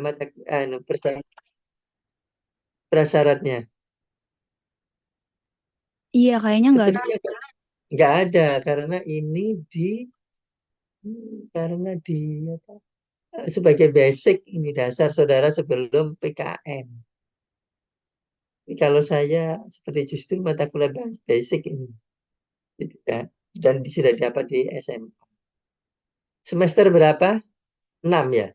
mata prasyaratnya. Iya, kayaknya nggak ada. Sepertinya nggak ada karena ini di karena di apa, sebagai basic ini dasar saudara sebelum PKN. Jadi kalau saya seperti justru mata kuliah basic ini gitu kan. Dan sudah dapat di SMA. Semester berapa? 6 ya.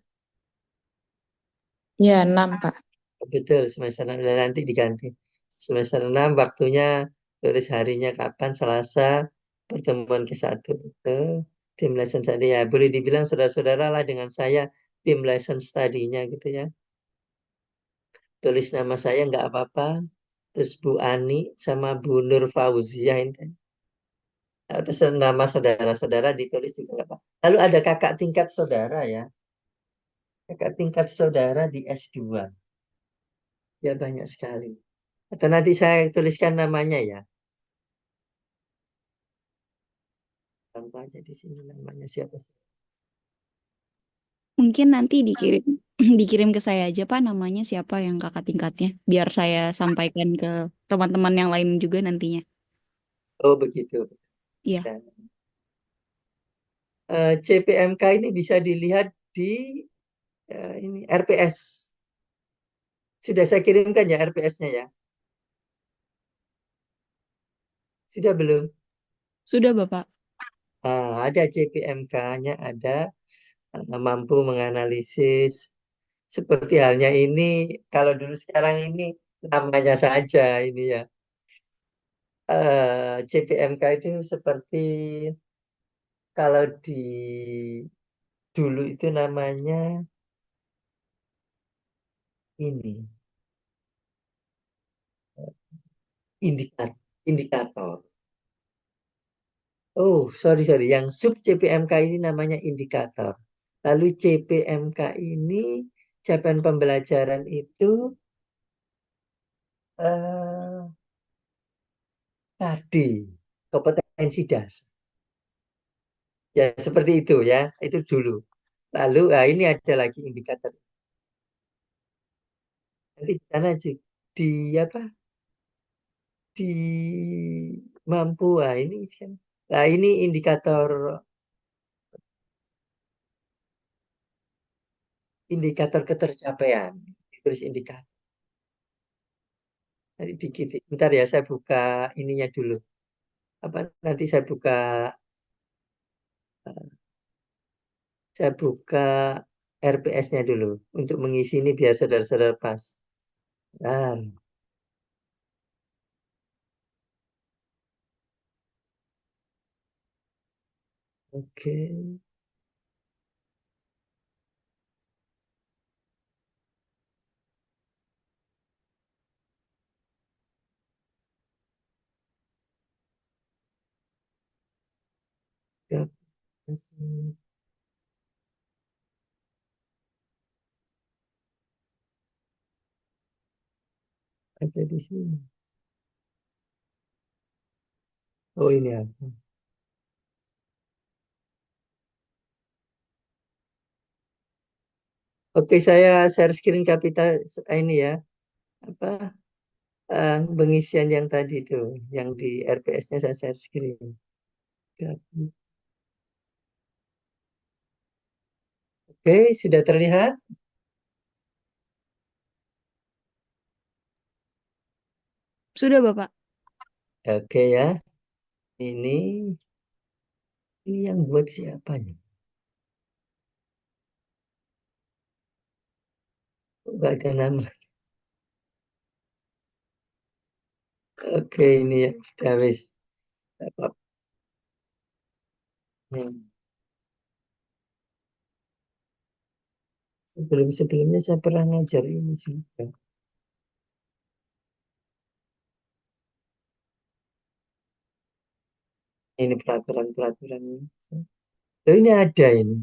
Ya, 6, Pak. Betul, semester 6 dan nanti diganti. Semester 6 waktunya tulis harinya kapan, Selasa, pertemuan ke-1 itu tim lesson study ya. Boleh dibilang saudara-saudara lah dengan saya tim lesson study-nya gitu ya. Tulis nama saya nggak apa-apa. Terus Bu Ani sama Bu Nur Fauziah ini. Terus nama saudara-saudara ditulis juga nggak apa. Lalu ada kakak tingkat saudara ya. Kakak tingkat saudara di S2. Ya banyak sekali. Atau nanti saya tuliskan namanya ya. Tanpa aja di sini namanya siapa. Mungkin nanti dikirim dikirim ke saya aja Pak namanya siapa yang kakak tingkatnya biar saya sampaikan ke teman-teman yang lain juga nantinya. Oh begitu. Iya. Dan, CPMK ini bisa dilihat di ini RPS. Sudah saya kirimkan ya RPS-nya ya. Sudah belum? Sudah Bapak. Ada CPMK-nya, ada mampu menganalisis. Seperti halnya ini, kalau dulu sekarang ini namanya saja ini ya. CPMK itu seperti kalau di dulu itu namanya ini indikator. Oh, sorry, sorry. Yang sub CPMK ini namanya indikator. Lalu CPMK ini capaian pembelajaran itu eh, tadi kompetensi dasar. Ya, seperti itu ya. Itu dulu. Lalu ini ada lagi indikator. Nanti di sana di apa? Di mampu. Ini kan. Nah, ini indikator indikator ketercapaian. Terus indikator. Nanti dikit. Bentar ya, saya buka ininya dulu. Apa nanti saya buka RPS-nya dulu untuk mengisi ini biar saudara-saudara pas. Nah, oke. Ya, ada di sini. Oh ini ya. Oke, saya share screen kapital ini ya. Apa pengisian yang tadi itu, yang di RPS-nya saya share screen. Oke, sudah terlihat? Sudah Bapak. Oke ya. Ini ini yang buat siapa ya? Enggak ada nama. Oke, ini ya. Sudah wis. Hmm. Sebelum-sebelumnya saya pernah ngajar ini juga. Ini peraturan-peraturan ini. Oh, ini ada ini.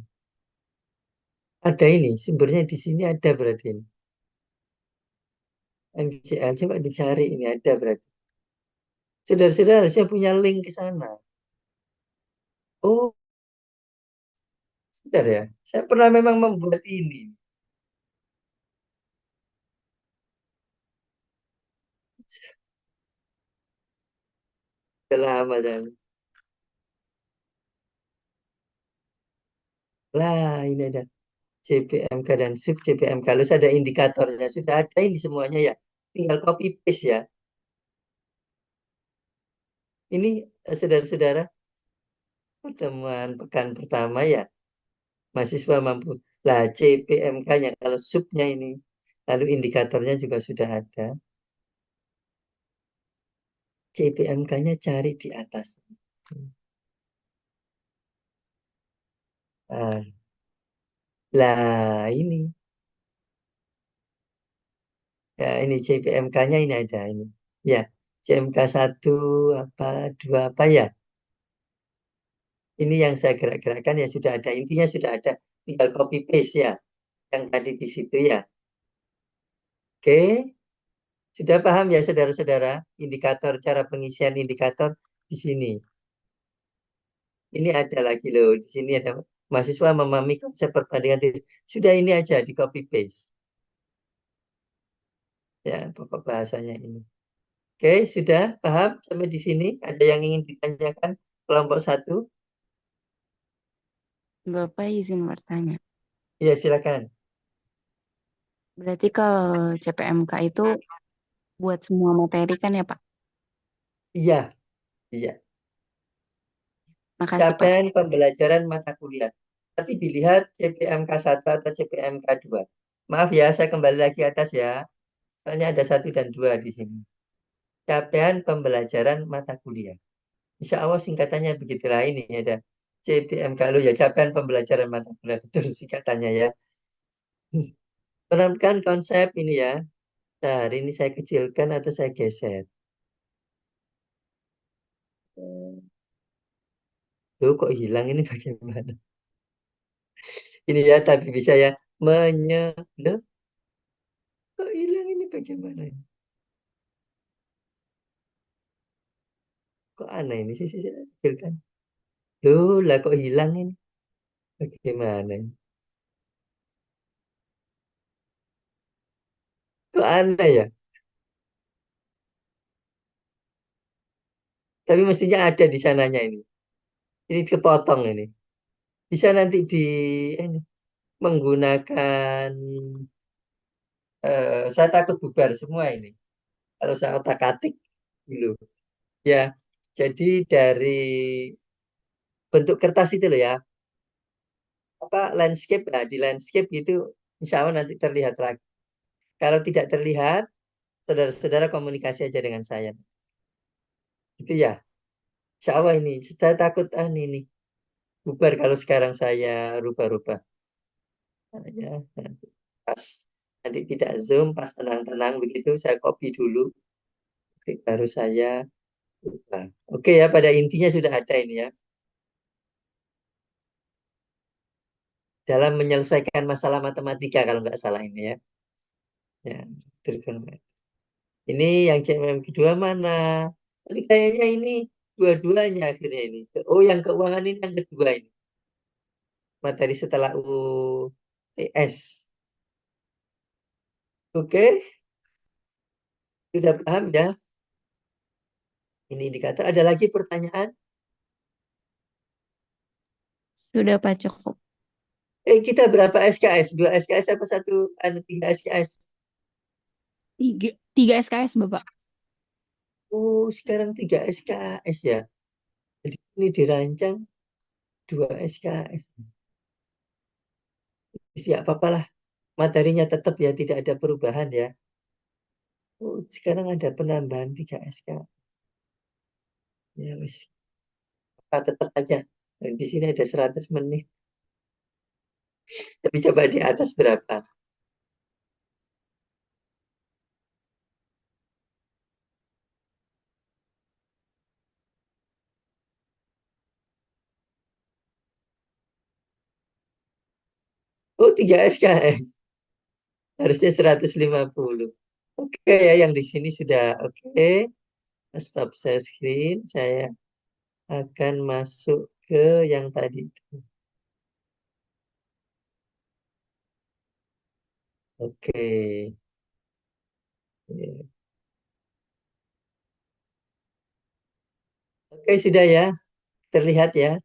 Ada ini. Sumbernya di sini ada berarti ini. MCA coba dicari ini ada berarti. Saudara-saudara harusnya punya link ke sana. Oh, sebentar ya. Saya pernah memang membuat ini. Sudah lama dan lah ini ada CPMK dan sub CPMK. Kalau ada indikatornya, sudah ada ini semuanya ya. Tinggal copy paste ya. Ini saudara-saudara, pertemuan pekan pertama ya, mahasiswa mampu. Lah CPMK-nya, kalau subnya ini, lalu indikatornya juga sudah ada. CPMK-nya cari di atas. Nah, lah ini, ya ini CPMK-nya ini ada ini. Ya, CMK satu apa, dua apa ya. Ini yang saya gerak-gerakkan ya sudah ada. Intinya sudah ada. Tinggal copy paste ya. Yang tadi di situ ya. Oke. Sudah paham ya saudara-saudara? Indikator, cara pengisian indikator di sini. Ini ada lagi loh. Di sini ada mahasiswa memahami konsep perbandingan diri. Sudah ini aja di copy paste. Ya, pokok bahasanya ini. Oke, sudah paham sampai di sini? Ada yang ingin ditanyakan kelompok satu? Bapak izin bertanya. Ya, silakan. Berarti kalau CPMK itu buat semua materi kan ya, Pak? Iya, iya. Makasih, Pak. Capaian pembelajaran mata kuliah. Tapi dilihat CPMK satu atau CPMK dua. Maaf ya, saya kembali lagi atas ya. Soalnya ada satu dan dua di sini. Capaian pembelajaran mata kuliah. Insya Allah singkatannya begitulah ini ada CPMK lu ya, capaian pembelajaran mata kuliah. Betul singkatannya ya. Menerapkan konsep ini ya. Nah, hari ini saya kecilkan atau saya geser. Loh, kok hilang ini bagaimana? Ini ya, tapi bisa ya. Loh, kok hilang ini bagaimana? Kok aneh ini sih, saya kecilkan. Loh, lah kok hilang ini? Bagaimana? Kok aneh ya? Tapi mestinya ada di sananya ini. Ini kepotong ini. Bisa nanti di ini, menggunakan saya takut bubar semua ini. Kalau saya otak-atik dulu. Ya, jadi dari bentuk kertas itu loh ya. Apa landscape, nah di landscape itu insya Allah nanti terlihat lagi. Kalau tidak terlihat, saudara-saudara komunikasi aja dengan saya. Itu ya. Insya Allah ini. Saya takut ini bubar kalau sekarang saya rubah-rubah. Nah, ya, nanti pas nanti tidak zoom, pas tenang-tenang begitu saya copy dulu, oke, baru saya rubah. Oke ya, pada intinya sudah ada ini ya. Dalam menyelesaikan masalah matematika kalau nggak salah ini ya. Ya, trigonometri. Ini yang CMM kedua mana? Ini kayaknya ini dua-duanya akhirnya ini. Oh, yang keuangan ini yang kedua ini. Materi setelah UTS. Oke, sudah paham ya? Ini indikator. Ada lagi pertanyaan? Sudah, Pak, cukup. Kita berapa SKS? Dua SKS apa satu? Tiga SKS? Tiga SKS, Bapak. Oh, sekarang tiga SKS ya. Jadi ini dirancang dua SKS. Ya, apa-apa lah. Materinya tetap ya, tidak ada perubahan ya. Oh, sekarang ada penambahan tiga SKS. Ya, wis. Tetap aja. Di sini ada 100 menit. Tapi coba di atas berapa? Oh, tiga SKS. Harusnya 150. Oke ya, yang di sini sudah oke. Stop share screen. Saya akan masuk ke yang tadi. Oke. Oke, sudah ya. Terlihat ya.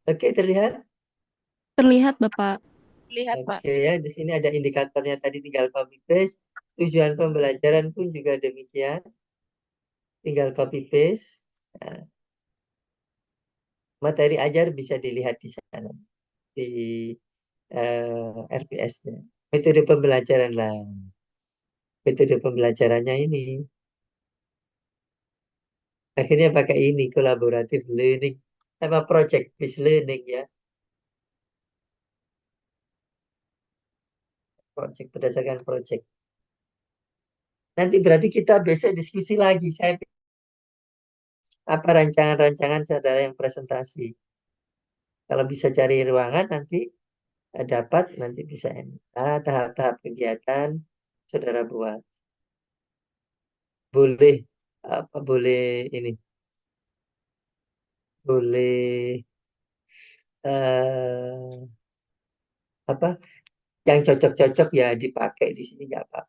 Oke, terlihat. Terlihat, Bapak. Lihat, Pak. Oke ya, di sini ada indikatornya tadi tinggal copy paste. Tujuan pembelajaran pun juga demikian, tinggal copy paste. Nah, materi ajar bisa dilihat di sana di RPS-nya. Metode pembelajaran lah. Metode pembelajarannya ini akhirnya pakai ini collaborative learning sama project based learning ya. Project berdasarkan project. Nanti berarti kita besok diskusi lagi. Saya apa rancangan-rancangan saudara yang presentasi. Kalau bisa cari ruangan nanti dapat nanti bisa tahap-tahap kegiatan saudara buat. Boleh apa boleh ini boleh eh apa yang cocok-cocok ya dipakai di sini nggak apa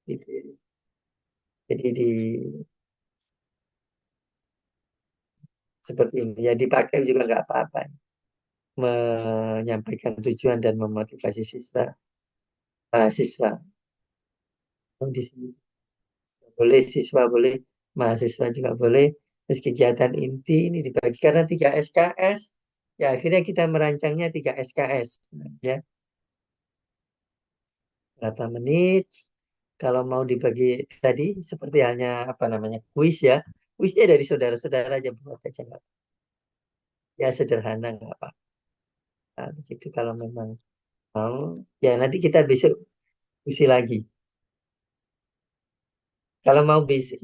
gitu. Jadi seperti ini ya dipakai juga nggak apa-apa. Menyampaikan tujuan dan memotivasi mahasiswa. Di sini boleh siswa boleh, mahasiswa juga boleh. Terus kegiatan inti ini dibagi karena 3 SKS. Ya akhirnya kita merancangnya 3 SKS. Ya, berapa menit? Kalau mau dibagi tadi seperti halnya apa namanya kuis ya. Kuisnya dari saudara-saudara aja buat aja nggak. Ya sederhana nggak apa. Nah, begitu kalau memang mau. Ya nanti kita besok diskusi lagi. Kalau mau besok,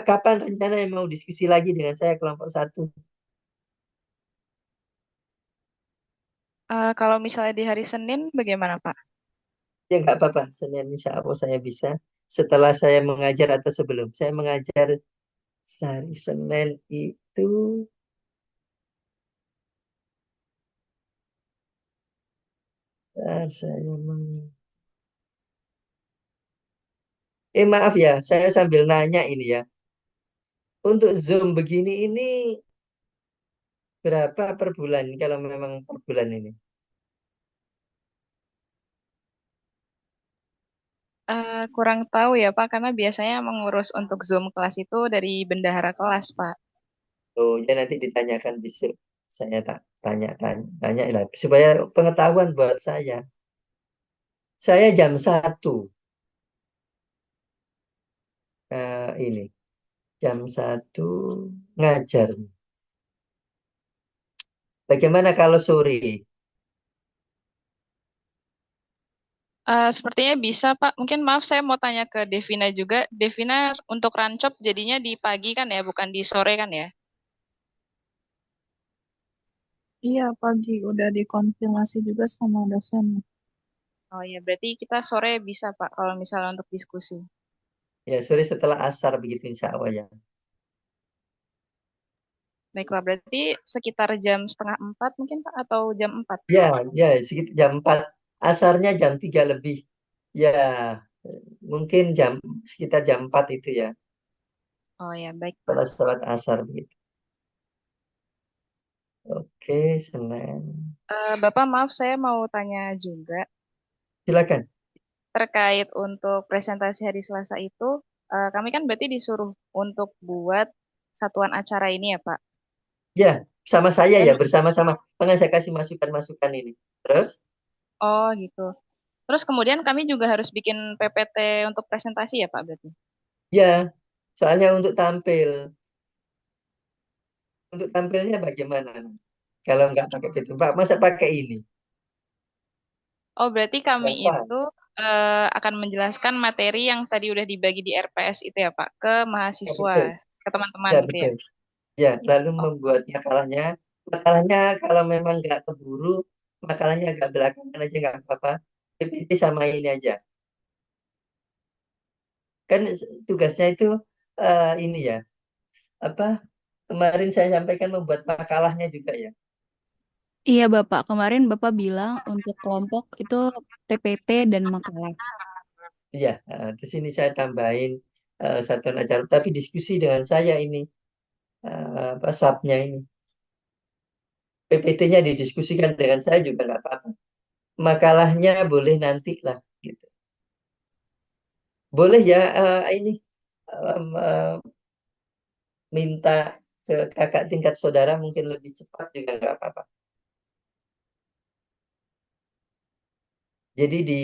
kapan rencana yang mau diskusi lagi dengan saya kelompok satu? Kalau misalnya di hari Senin, bagaimana, Pak? Ya nggak apa-apa, Senin insya Allah saya bisa. Setelah saya mengajar atau sebelum saya mengajar hari Senin itu, saya maaf ya, saya sambil nanya ini ya. Untuk Zoom begini ini berapa per bulan kalau memang per bulan ini? Kurang tahu ya, Pak, karena biasanya mengurus untuk Zoom kelas itu dari bendahara kelas, Pak. Oh ya nanti ditanyakan besok. Saya tak tanya lah supaya pengetahuan buat saya. Saya jam 1 ini jam 1 ngajar. Bagaimana kalau sore? Sepertinya bisa, Pak. Mungkin maaf saya mau tanya ke Devina juga. Devina untuk rancop jadinya di pagi kan ya, bukan di sore kan ya? Iya, pagi udah dikonfirmasi juga sama dosen. Oh iya, berarti kita sore bisa, Pak, kalau misalnya untuk diskusi. Ya sore setelah asar begitu insya Allah ya. Baiklah, berarti sekitar jam setengah 4 mungkin, Pak, atau jam 4. Ya, ya sekitar jam 4. Asarnya jam 3 lebih. Ya, mungkin sekitar jam 4 itu ya. Oh ya, baik. Setelah sholat asar begitu. Oke, Senin. Bapak, maaf saya mau tanya juga Silakan. terkait untuk presentasi hari Selasa itu. Kami kan berarti disuruh untuk buat satuan acara ini ya, Pak. Ya, sama saya ya, Dan, bersama-sama. Pengen saya kasih masukan-masukan ini. Terus, oh gitu. Terus kemudian kami juga harus bikin PPT untuk presentasi ya, Pak, berarti. ya, soalnya untuk tampilnya bagaimana? Kalau nggak pakai itu, Pak, masa pakai ini? Oh, berarti kami Nggak pas. itu akan menjelaskan materi yang tadi udah dibagi di RPS itu ya, Pak, ke Ya, mahasiswa, betul. ke teman-teman Ya, gitu ya. betul. Ya, lalu Oh, membuat makalahnya. Makalahnya kalau memang nggak keburu, makalahnya agak belakangan aja nggak apa-apa. PPT sama ini aja. Kan tugasnya itu ini ya, apa kemarin saya sampaikan membuat makalahnya juga ya. Iya, Bapak. Kemarin Bapak bilang untuk kelompok itu PPT dan makalah. Iya, di sini saya tambahin. satuan acara, tapi diskusi dengan saya ini, apa subnya ini. PPT-nya didiskusikan dengan saya juga nggak apa-apa. Makalahnya boleh nanti lah, gitu. Boleh ya ini minta ke kakak tingkat saudara mungkin lebih cepat juga nggak apa-apa. Jadi di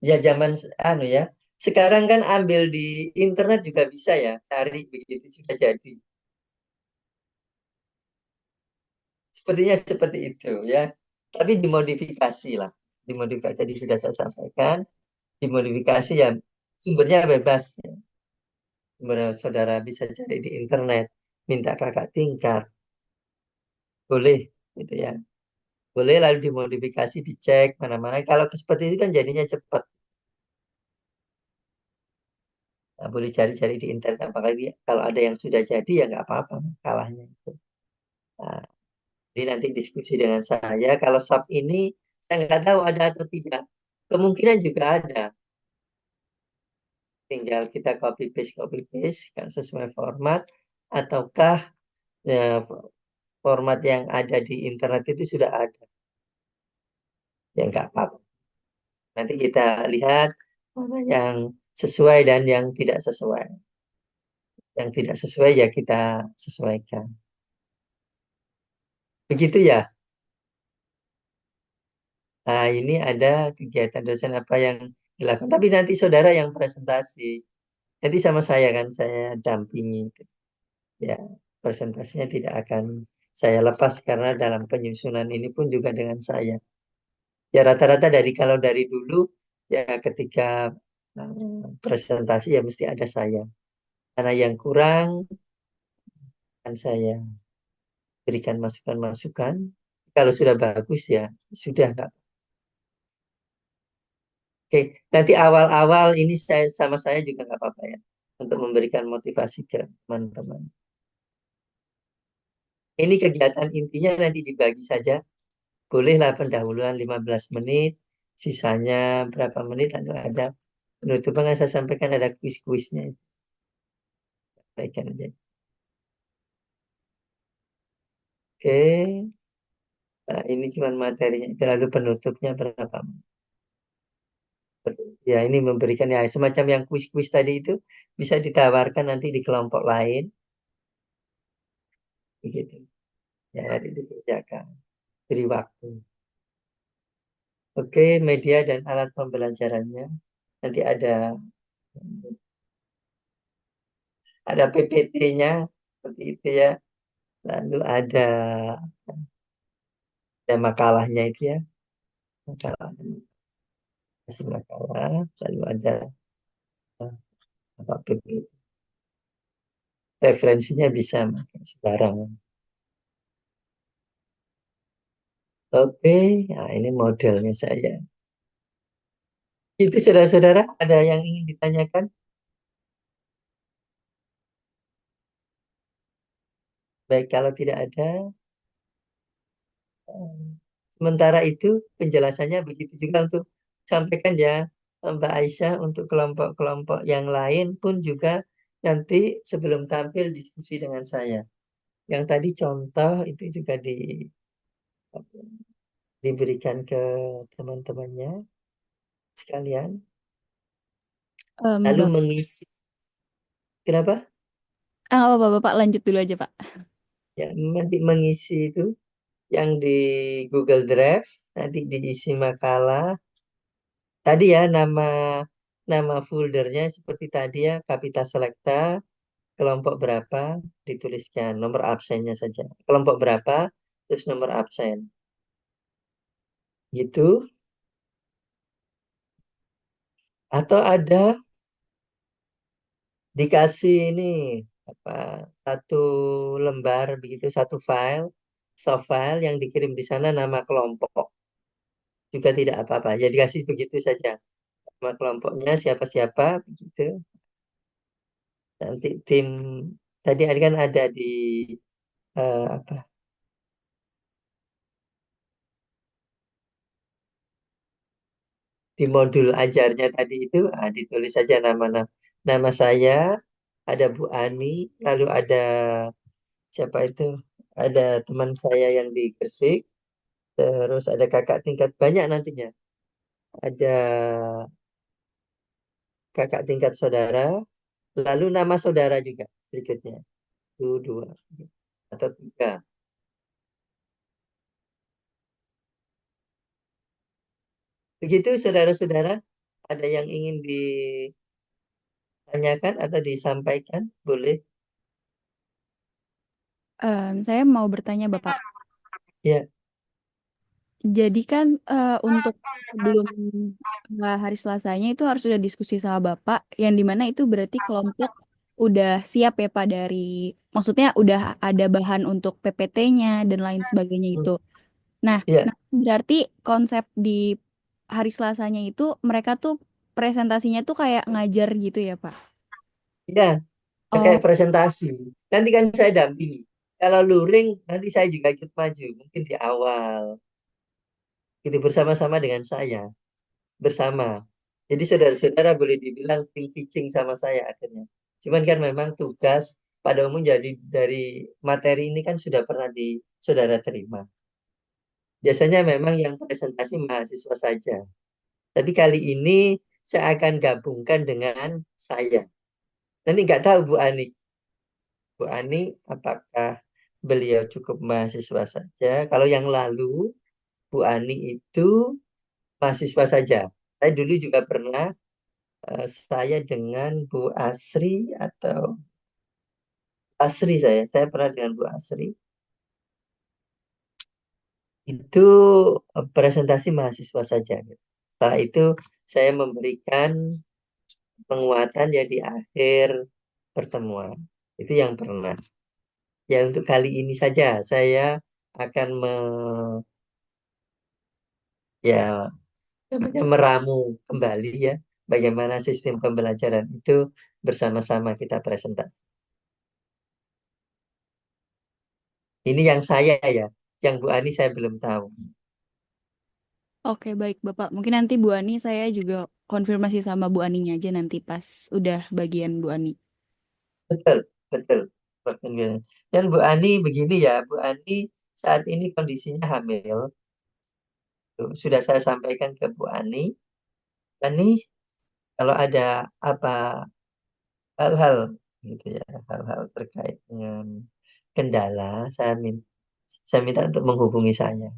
ya zaman anu ya, sekarang kan ambil di internet juga bisa ya, cari begitu juga jadi. Sepertinya seperti itu ya. Tapi dimodifikasi lah. Dimodifikasi tadi sudah saya sampaikan, dimodifikasi ya sumbernya bebas. Ya. Sumber saudara bisa cari di internet, minta kakak tingkat, boleh gitu ya. Boleh lalu dimodifikasi, dicek mana-mana. Kalau seperti itu kan jadinya cepat. Nah, boleh cari-cari di internet. Apalagi kalau ada yang sudah jadi ya nggak apa-apa kalahnya itu. Nah, jadi nanti diskusi dengan saya. Kalau sub ini saya nggak tahu ada atau tidak. Kemungkinan juga ada. Tinggal kita copy paste kalau sesuai format. Ataukah ya, format yang ada di internet itu sudah ada. Ya nggak apa-apa. Nanti kita lihat mana yang sesuai dan yang tidak sesuai. Yang tidak sesuai ya kita sesuaikan. Begitu ya. Nah, ini ada kegiatan dosen apa yang dilakukan. Tapi nanti saudara yang presentasi. Nanti sama saya kan, saya dampingi. Ya, presentasinya tidak akan saya lepas karena dalam penyusunan ini pun juga dengan saya. Ya rata-rata dari kalau dari dulu ya ketika presentasi ya mesti ada saya. Karena yang kurang kan saya berikan masukan-masukan. Kalau sudah bagus ya sudah nggak. Oke, nanti awal-awal ini saya sama saya juga nggak apa-apa ya untuk memberikan motivasi ke teman-teman. Ini kegiatan intinya nanti dibagi saja. Bolehlah pendahuluan 15 menit, sisanya berapa menit lalu ada penutupan yang saya sampaikan ada kuis-kuisnya. Sampaikan aja. Oke, nah, ini cuma materinya. Lalu penutupnya berapa menit. Ya, ini memberikan ya semacam yang kuis-kuis tadi itu bisa ditawarkan nanti di kelompok lain, begitu. Ya, nanti dikerjakan. Beri waktu. Oke, media dan alat pembelajarannya. Nanti ada PPT-nya seperti itu ya. Lalu ada makalahnya itu ya. Makalah, hasil makalah. Lalu ada apa PPT. Referensinya bisa makan sekarang. Oke, nah ini modelnya saya. Itu saudara-saudara, ada yang ingin ditanyakan? Baik, kalau tidak ada, eh, sementara itu penjelasannya begitu juga untuk sampaikan ya Mbak Aisyah untuk kelompok-kelompok yang lain pun juga nanti sebelum tampil diskusi dengan saya. Yang tadi contoh itu juga diberikan ke teman-temannya sekalian. Lalu Bapak, mengisi, kenapa? Bapak, Bapak lanjut dulu aja, Pak. Ya, nanti mengisi itu yang di Google Drive, nanti diisi makalah. Tadi ya nama foldernya seperti tadi ya, Kapita Selekta, kelompok berapa, dituliskan nomor absennya saja. Kelompok berapa, terus nomor absen. Gitu. Atau ada dikasih ini apa satu lembar begitu satu file, soft file yang dikirim di sana nama kelompok juga tidak apa-apa. Ya dikasih begitu saja. Nama kelompoknya siapa-siapa begitu. Nanti tim tadi kan ada apa di modul ajarnya tadi itu ditulis saja nama-nama nama saya, ada Bu Ani, lalu ada siapa itu? Ada teman saya yang di Gresik, terus ada kakak tingkat banyak nantinya. Ada kakak tingkat saudara, lalu nama saudara juga berikutnya. Itu dua atau tiga. Begitu saudara-saudara, ada yang ingin ditanyakan atau disampaikan? Boleh. Saya mau bertanya Bapak. Ya, Jadi kan untuk sebelum hari Selasanya itu harus sudah diskusi sama Bapak, yang dimana itu berarti kelompok udah siap ya Pak dari, maksudnya udah ada bahan untuk PPT-nya dan lain sebagainya itu. Nah, ya, nah, berarti konsep di hari Selasanya itu mereka tuh presentasinya tuh kayak ngajar gitu ya Pak? ya. Kayak Oh, presentasi. Nanti kan saya dampingi. Kalau luring, nanti saya juga ikut maju. Mungkin di awal. Itu bersama-sama dengan saya. Bersama. Jadi saudara-saudara boleh dibilang tim pitching sama saya akhirnya. Cuman kan memang tugas pada umum jadi dari materi ini kan sudah pernah di saudara terima. Biasanya memang yang presentasi mahasiswa saja. Tapi kali ini saya akan gabungkan dengan saya. Nanti nggak tahu Bu Ani. Bu Ani, apakah beliau cukup mahasiswa saja? Kalau yang lalu, Bu Ani itu mahasiswa saja. Saya dulu juga pernah, saya dengan Bu Asri atau Asri saya pernah dengan Bu Asri. Itu presentasi mahasiswa saja. Gitu. Setelah itu saya memberikan penguatan ya di akhir pertemuan. Itu yang pernah. Ya untuk kali ini saja saya akan ya namanya meramu kembali ya bagaimana sistem pembelajaran itu bersama-sama kita presentasi. Ini yang saya ya, yang Bu Ani saya belum tahu. oke baik Bapak. Mungkin nanti Bu Ani saya juga konfirmasi sama Bu Aninya aja nanti pas udah bagian Bu Ani. Betul, betul. Dan Bu Ani begini ya, Bu Ani saat ini kondisinya hamil. Tuh, sudah saya sampaikan ke Bu Ani. Ani kalau ada apa hal-hal gitu ya, hal-hal terkait dengan kendala, saya minta untuk menghubungi saya.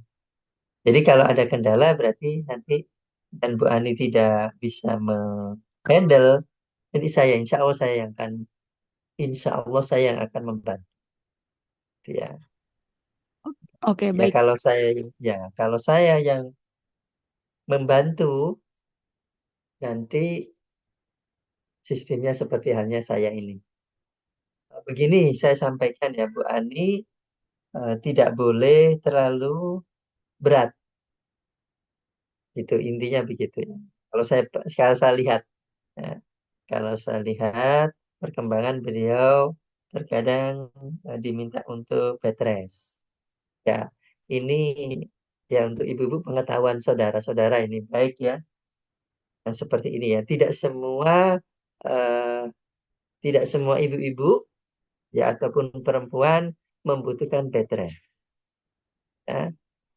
Jadi kalau ada kendala berarti nanti dan Bu Ani tidak bisa menghandle, nanti insya Allah saya yang akan membantu ya. Oke Ya baik. kalau saya yang membantu nanti sistemnya seperti halnya saya ini. Begini saya sampaikan ya Bu Ani, tidak boleh terlalu berat, itu intinya begitu ya. Kalau saya lihat. Ya. Kalau saya lihat perkembangan beliau terkadang diminta untuk bed rest. Ya, ini ya untuk ibu-ibu pengetahuan saudara-saudara ini baik ya yang seperti ini ya. Eh, tidak semua ibu-ibu ya ataupun perempuan membutuhkan bed rest. Ya.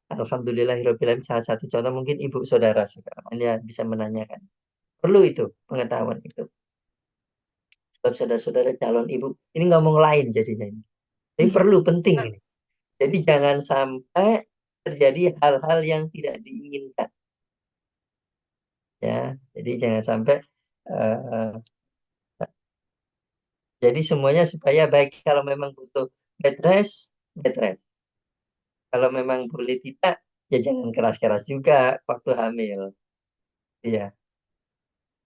Alhamdulillahirobbilalamin salah satu contoh mungkin ibu saudara sekarang ya bisa menanyakan. Perlu itu pengetahuan itu. Sebab saudara-saudara calon ibu ini ngomong lain jadinya ini. Tapi perlu penting ini. Jadi jangan sampai terjadi hal-hal yang tidak diinginkan ya. Jadi jangan sampai eh, jadi semuanya supaya baik kalau memang butuh bed rest, bed rest. Kalau memang boleh tidak, ya jangan keras-keras juga waktu hamil. Iya.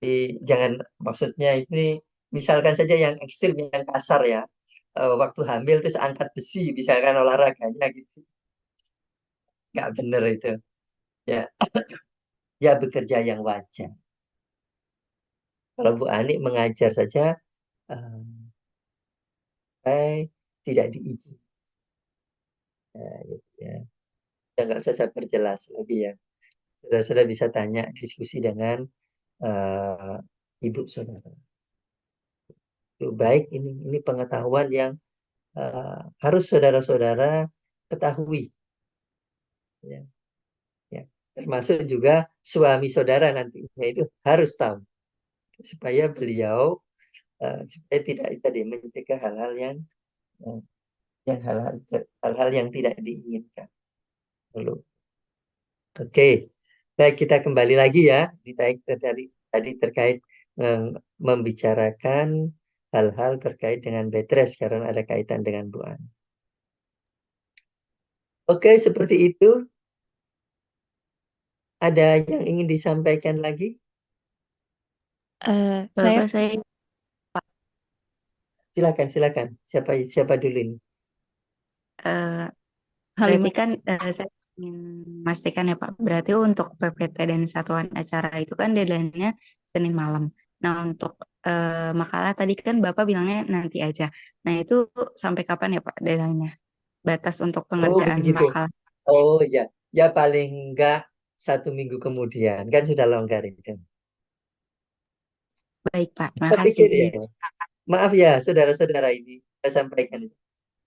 Jadi jangan maksudnya ini misalkan saja yang ekstrim yang kasar ya. Waktu hamil terus angkat besi misalkan olahraganya gitu. Nggak bener itu. Ya, ya bekerja yang wajar. Kalau Bu Ani mengajar saja eh, tidak diizinkan. Gitu ya. Ya nggak usah saya perjelas lagi ya. Saudara-saudara bisa tanya diskusi dengan ibu saudara. Lebih baik ini pengetahuan yang harus saudara-saudara ketahui, ya, ya. Termasuk juga suami saudara nantinya itu harus tahu supaya beliau supaya tidak tadi mencegah hal-hal eh, yang hal-hal yang tidak diinginkan dulu. Oke, baik kita kembali lagi ya tadi terkait eh, membicarakan hal-hal terkait dengan bed rest karena ada kaitan dengan Bu Ani. Oke, seperti itu. Ada yang ingin disampaikan lagi? Saya Bapak saya Silakan, silakan. Siapa siapa dulu ini? eh, berarti Halimah. kan saya ingin memastikan ya Pak. Berarti untuk PPT dan satuan acara itu kan deadline-nya Senin malam. Nah untuk makalah tadi kan Bapak bilangnya nanti aja. Nah itu sampai kapan ya Pak deadline-nya? Batas untuk Oh, pengerjaan begitu. makalah. Oh, ya. Ya paling enggak 1 minggu kemudian. Kan sudah longgar itu. Baik Pak, terima Saya kasih. pikir ya. Maaf ya, saudara-saudara ini. Saya sampaikan.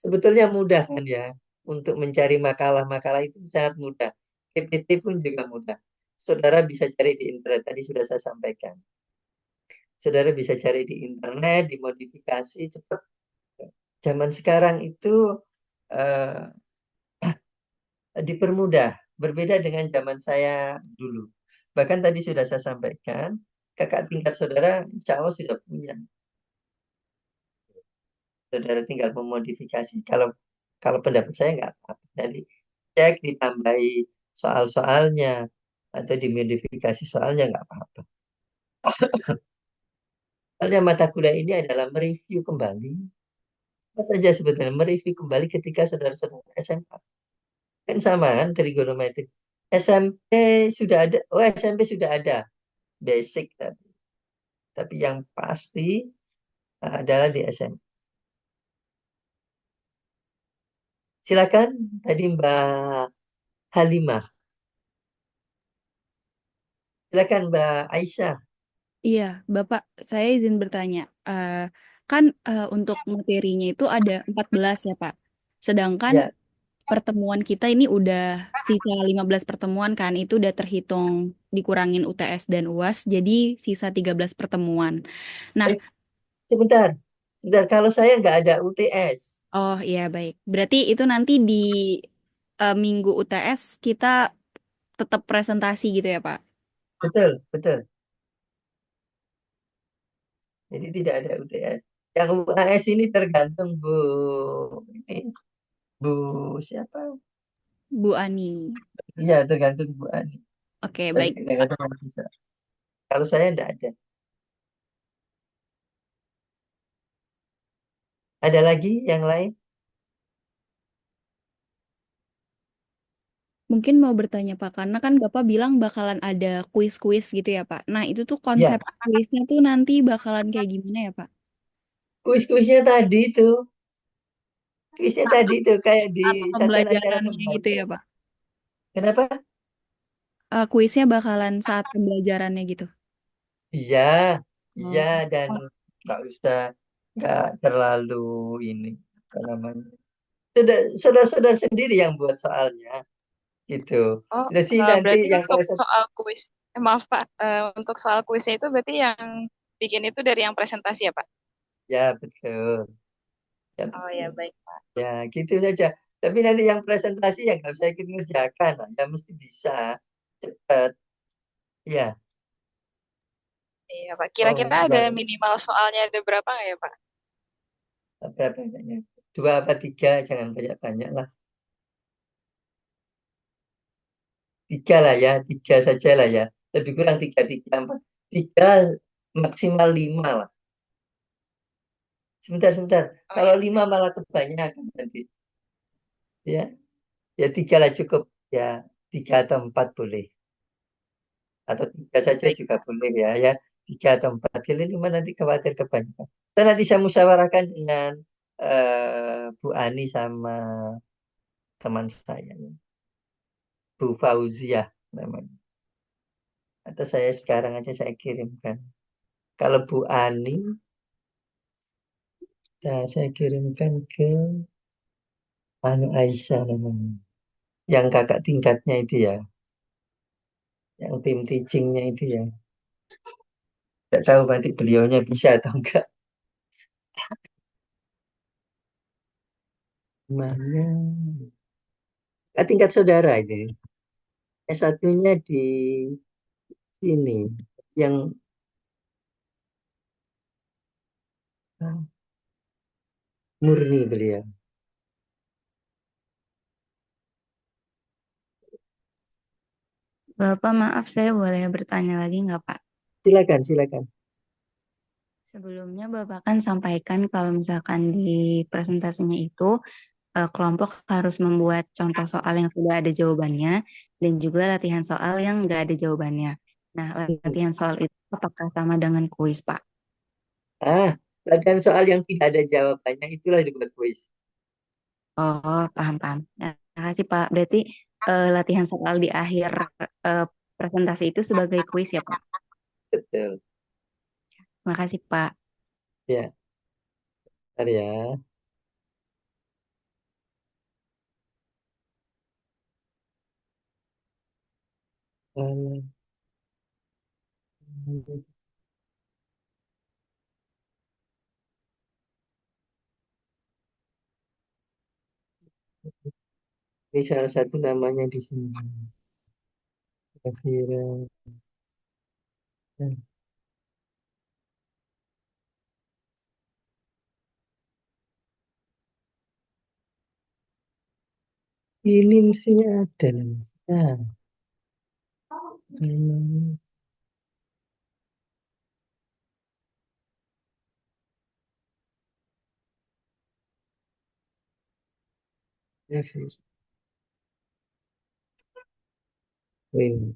Sebetulnya mudah kan ya. Untuk mencari makalah-makalah itu sangat mudah. PPT pun juga mudah. Saudara bisa cari di internet. Tadi sudah saya sampaikan. Saudara bisa cari di internet, dimodifikasi cepat. Zaman sekarang itu eh, dipermudah, berbeda dengan zaman saya dulu. Bahkan tadi sudah saya sampaikan, kakak tingkat saudara insya Allah sudah punya. Saudara tinggal memodifikasi. Kalau pendapat saya nggak apa-apa. Jadi cek ditambahi soal-soalnya atau dimodifikasi soalnya nggak apa-apa. Soalnya mata kuliah ini adalah mereview kembali. Apa saja sebetulnya mereview kembali ketika saudara-saudara SMA. Kan sama kan trigonometri. SMP sudah ada, oh SMP sudah ada basic tadi. Tapi yang pasti adalah di SMA. Silakan tadi Mbak Halimah. Silakan Mbak Aisyah. Iya, Bapak, saya izin bertanya. Kan untuk materinya itu ada 14 ya, Pak. Sedangkan Ya, pertemuan kita ini udah sisa 15 pertemuan kan, itu udah terhitung dikurangin UTS dan UAS, jadi sisa 13 pertemuan. Nah, eh, sebentar. Sebentar, kalau saya nggak ada UTS. oh iya baik. Berarti itu nanti di minggu UTS kita tetap presentasi gitu ya, Pak? Betul, betul. Jadi tidak ada UTS. Yang UAS ini tergantung ini Bu siapa? Bu Ani. Iya, tergantung Bu Ani. Oke, baik. Tergantung mahasiswa. Kalau saya nggak ada. Ada lagi yang lain? Mungkin mau bertanya Pak, karena kan Bapak bilang bakalan ada kuis-kuis gitu ya Pak. Nah itu tuh Ya, konsep kuisnya tuh nanti bakalan kayak gimana ya Pak? kuis-kuisnya tadi itu. Kuisnya tadi itu kayak di Atau satuan acara pembelajarannya gitu kemarin. ya Pak? Kenapa? Kuisnya bakalan saat pembelajarannya gitu. Iya, iya Oh. dan nggak usah nggak terlalu ini apa namanya. Sudah saudara-saudara sendiri yang buat soalnya gitu. Oh, Jadi nanti berarti yang untuk present soal kuis, maaf Pak, untuk soal kuisnya itu berarti yang bikin itu dari yang presentasi ya Pak? ya betul, ya Oh betul. ya baik Pak. Ya gitu saja. Tapi nanti yang presentasi ya nggak usah ikut ngerjakan, ya mesti bisa cepat. Ya, Iya Pak. oh Kira-kira ada ya minimal soalnya ada berapa nggak ya Pak? berapa banyaknya? 2 apa 3, jangan banyak-banyak lah. 3 lah ya, 3 saja lah ya. Lebih kurang 3, 3, 4. 3 maksimal 5 lah. Sebentar, sebentar. Oh Kalau ya 5 baik. malah kebanyakan nanti. Ya, ya 3 lah cukup. Ya, 3 atau 4 boleh. Atau 3 saja Baik juga Pak. boleh ya. Ya, 3 atau 4. Kalau 5 nanti khawatir kebanyakan. Dan nanti saya musyawarahkan dengan Bu Ani sama teman saya. Bu Fauziah namanya. Atau saya sekarang aja saya kirimkan. Kalau Bu Ani Saya kirimkan ke Anu Aisyah namanya. Yang kakak tingkatnya itu ya, yang tim teachingnya itu ya. Tidak tahu berarti beliaunya bisa atau enggak. Mana? Tingkat saudara ini. S1-nya di sini. Yang murni beliau. Bapak, maaf saya boleh bertanya lagi nggak Pak? Silakan, silakan. Sebelumnya Bapak kan sampaikan kalau misalkan di presentasinya itu kelompok harus membuat contoh soal yang sudah ada jawabannya dan juga latihan soal yang nggak ada jawabannya. Nah, latihan soal itu apakah sama dengan kuis, Pak? Ah, latihan soal yang tidak ada jawabannya itulah dibuat kuis. Oh, paham-paham. Nah, terima kasih, Pak. Berarti latihan soal di akhir eh, presentasi itu sebagai kuis ya, Pak? Betul. Terima kasih, Pak. Ya, bentar ya. Ini salah satu namanya di sini. Kira ini mestinya ada. Nah, hmm, ini.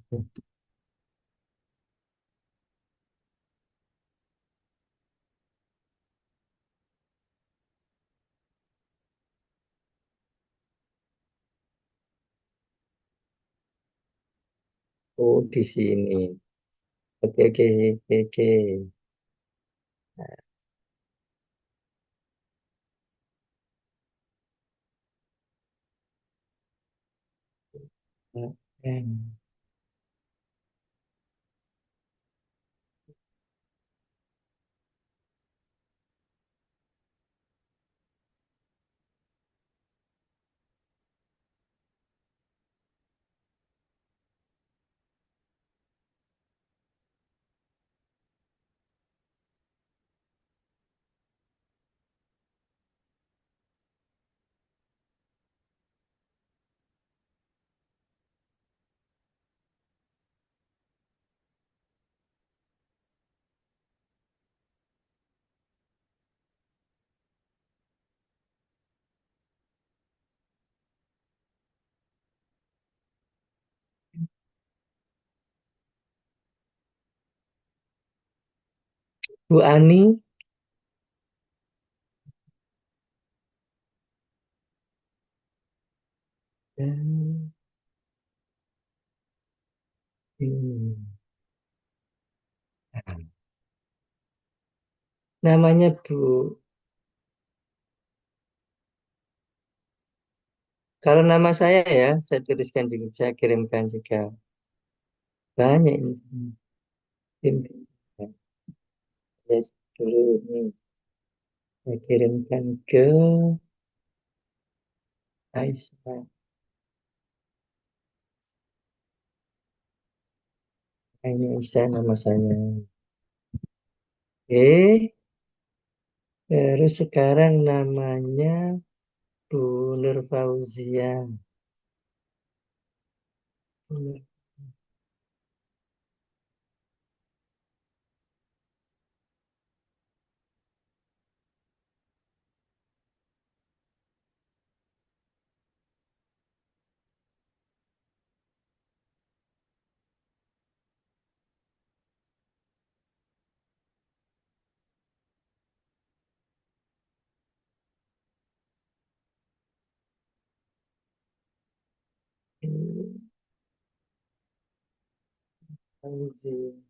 Oh, di sini. Oke, oke, oke, oke. Nah, Bu Ani, dan ini. Namanya Bu. Kalau nama saya tuliskan dulu, saya kirimkan juga. Banyak ini. Tim. Ya, dulu ini saya kirimkan ke Aisyah. Ini Aisyah nama saya. Terus sekarang namanya Bu Nur Fauzia. Fauzia.